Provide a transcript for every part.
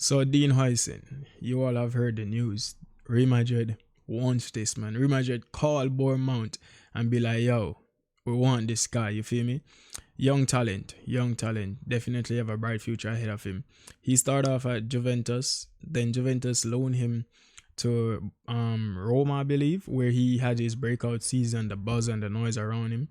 So Dean Huijsen, you all have heard the news. Real Madrid wants this man. Real Madrid call Bournemouth and be like, yo, we want this guy, you feel me? Young talent, definitely have a bright future ahead of him. He started off at Juventus, then Juventus loaned him to Roma, I believe, where he had his breakout season, the buzz and the noise around him.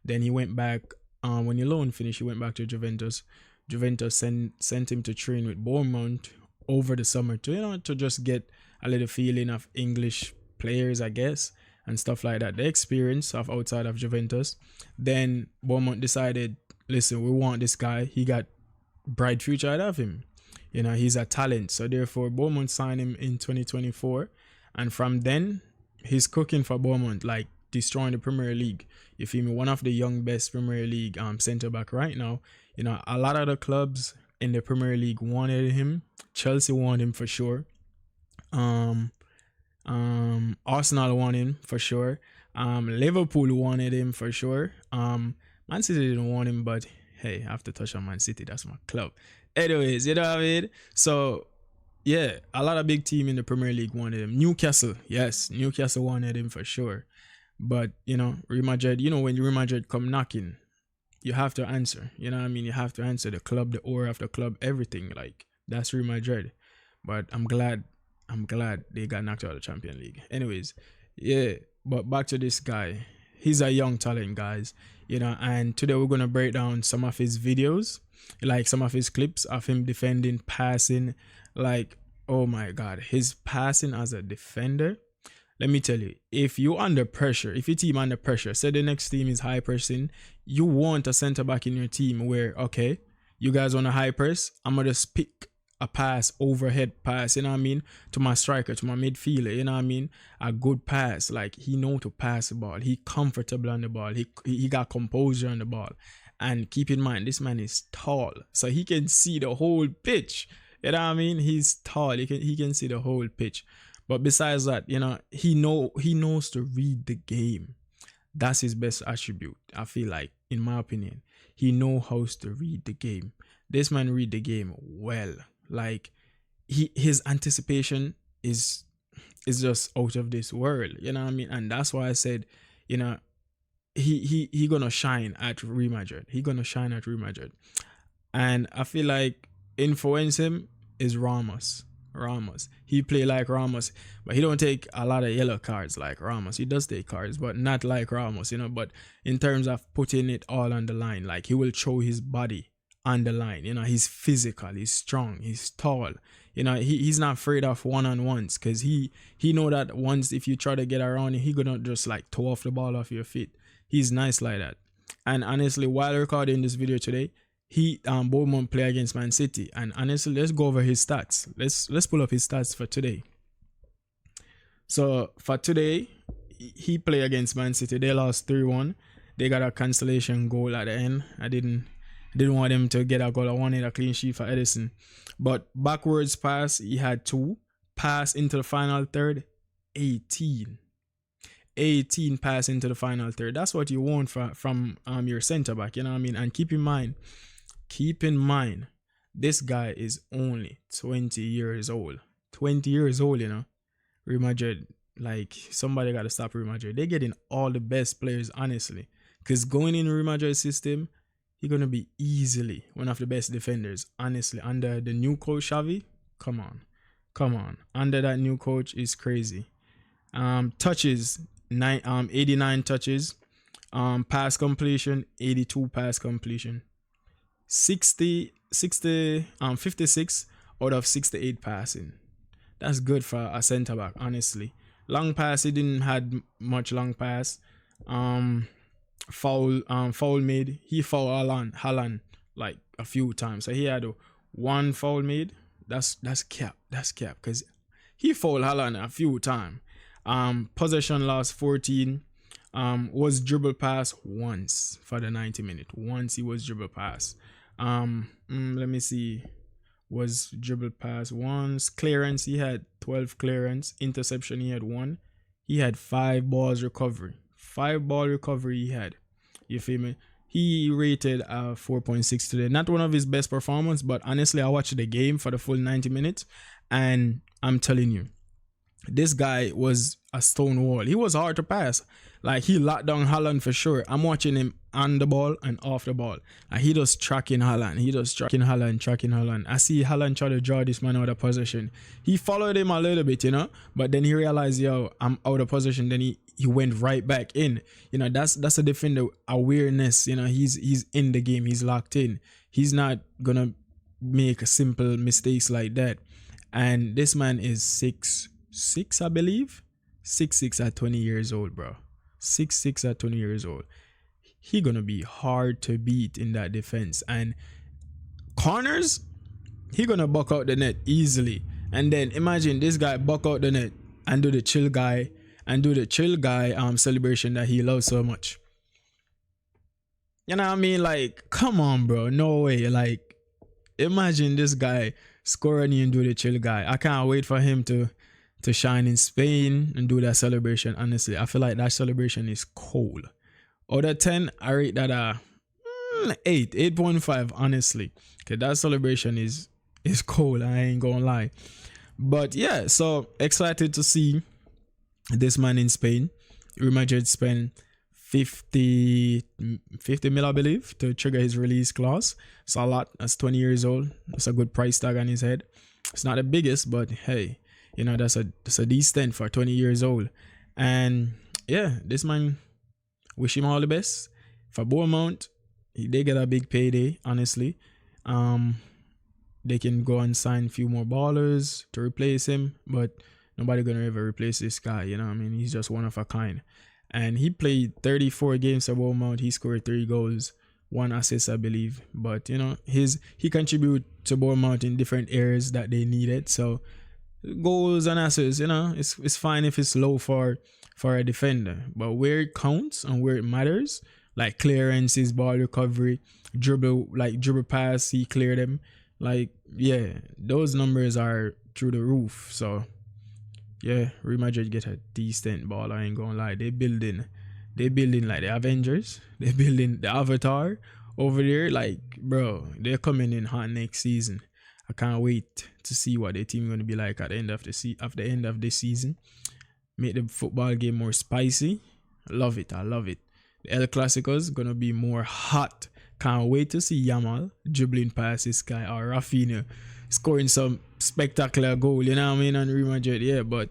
Then he went back, when the loan finished, he went back to Juventus. Juventus sent him to train with Bournemouth over the summer to just get a little feeling of English players, I guess, and stuff like that. The experience of outside of Juventus. Then Bournemouth decided, listen, we want this guy. He got bright future out of him. He's a talent. So therefore, Bournemouth signed him in 2024. And from then, he's cooking for Bournemouth, like destroying the Premier League. You feel me? One of the young best Premier League centre back right now. A lot of the clubs in the Premier League wanted him. Chelsea wanted him for sure. Arsenal wanted him for sure. Liverpool wanted him for sure. Man City didn't want him, but hey, I have to touch on Man City. That's my club. Anyways, you know what I mean? So yeah, a lot of big team in the Premier League wanted him. Newcastle, yes, Newcastle wanted him for sure. But Real Madrid, when Real Madrid come knocking, you have to answer. You know what I mean? You have to answer. The club, the aura of the club, everything. Like, that's Real Madrid. But I'm glad they got knocked out of the Champions League. Anyways, yeah. But back to this guy. He's a young talent, guys. And today we're gonna break down some of his videos, like some of his clips of him defending, passing. Like, oh my God, his passing as a defender. Let me tell you, if you're under pressure, if your team under pressure, say the next team is high pressing, you want a center back in your team where, okay, you guys want a high press, I'm going to just pick a pass, overhead pass, you know what I mean, to my striker, to my midfielder, you know what I mean, a good pass. Like, he know to pass the ball, he comfortable on the ball, he got composure on the ball. And keep in mind, this man is tall, so he can see the whole pitch, you know what I mean, he's tall, he can see the whole pitch. But besides that, he knows to read the game. That's his best attribute. I feel like, in my opinion, he knows how to read the game. This man read the game well. Like, his anticipation is just out of this world. You know what I mean? And that's why I said, he gonna shine at Real Madrid. He gonna shine at Real Madrid. And I feel like influence him is Ramos. He play like Ramos, but he don't take a lot of yellow cards like Ramos. He does take cards, but not like Ramos, but in terms of putting it all on the line, like he will throw his body on the line. He's physical, he's strong, he's tall. He's not afraid of one-on-ones, because he know that once if you try to get around him, he gonna just like toe off the ball off your feet. He's nice like that. And honestly, while recording this video today, Bournemouth play against Man City, and honestly, let's go over his stats. Let's pull up his stats for today. So for today, he played against Man City. They lost 3-1. They got a cancellation goal at the end. I didn't want them to get a goal. I wanted a clean sheet for Edison. But backwards pass, he had 2. Pass into the final third, 18 pass into the final third. That's what you want from your center back. You know what I mean? And keep in mind, this guy is only 20 years old. 20 years old, Real Madrid, like, somebody got to stop Real Madrid. They're getting all the best players, honestly. Because going in Real Madrid system, he's going to be easily one of the best defenders, honestly. Under the new coach, Xavi, come on. Under that new coach is crazy. Touches, 89 touches. Pass completion, 82 pass completion. 56 out of 68 passing. That's good for a centre back, honestly. Long pass, he didn't had much long pass. Foul made. He fouled Haaland like a few times. So he had one foul made. That's cap. That's cap, because he fouled Haaland a few times. Possession loss 14. Was dribble pass once for the 90 minutes. Once he was dribble pass. Let me see. Was dribble pass once. Clearance, he had 12 clearance. Interception, he had 1. He had 5 balls recovery. 5 ball recovery he had. You feel me? he rated 4.6 today. Not one of his best performance, but honestly, I watched the game for the full 90 minutes, and I'm telling you, this guy was a stone wall. He was hard to pass. Like, he locked down Haaland for sure. I'm watching him on the ball and off the ball. Like, he just tracking Haaland. Tracking Haaland. I see Haaland try to draw this man out of position. He followed him a little bit, you know, but then he realized, yo, I'm out of position. Then he went right back in. You know, that's a defender awareness. You know, he's in the game. He's locked in. He's not gonna make simple mistakes like that. And this man is 6'6", I believe. 6'6" at 20 years old, bro. 6'6" at 20 years old. He gonna be hard to beat in that defense. And corners, he gonna buck out the net easily. And then imagine this guy buck out the net and do the chill guy celebration that he loves so much. You know what I mean? Like, come on, bro. No way. Like, imagine this guy scoring and do the chill guy. I can't wait for him to shine in Spain and do that celebration. Honestly, I feel like that celebration is cool. Out of 10, I rate that 8.5, honestly. Okay, that celebration is cool. I ain't gonna lie. But yeah, so excited to see this man in Spain. Real Madrid spent 50 mil, I believe, to trigger his release clause. It's a lot. That's 20 years old. That's a good price tag on his head. It's not the biggest, but hey, you know, that's a decent for 20 years old. And yeah, this man, wish him all the best. For Bournemouth, they get a big payday, honestly. They can go and sign a few more ballers to replace him, but nobody gonna ever replace this guy, you know what I mean? He's just one of a kind. And he played 34 games for Bournemouth. He scored 3 goals, 1 assist, I believe. But, you know, he contributed to Bournemouth in different areas that they needed. So goals and assists, you know, it's fine if it's low for a defender. But where it counts and where it matters, like clearances, ball recovery, dribble pass, he cleared them. Like, yeah, those numbers are through the roof. So yeah, Real Madrid get a decent ball. I ain't gonna lie. They building like the Avengers. They building the Avatar over there. Like, bro, they're coming in hot next season. I can't wait to see what their team gonna be like at the end of this season. Make the football game more spicy. I love it. The El Clasico's gonna be more hot. Can't wait to see Yamal dribbling past this guy or Rafinha scoring some spectacular goal, you know what I mean, on Real Madrid. Yeah, but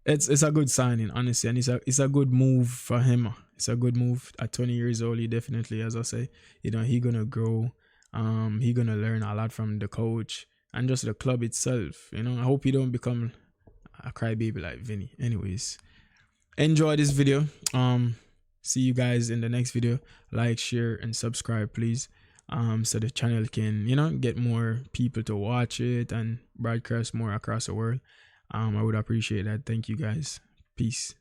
it's a good signing, honestly, and it's a good move for him. It's a good move. At 20 years old, he definitely, as I say, you know, he gonna grow. He gonna learn a lot from the coach and just the club itself. You know, I hope he don't become a crybaby like Vinny. Anyways, enjoy this video. See you guys in the next video. Like, share, and subscribe, please. So the channel can, you know, get more people to watch it and broadcast more across the world. I would appreciate that. Thank you guys. Peace.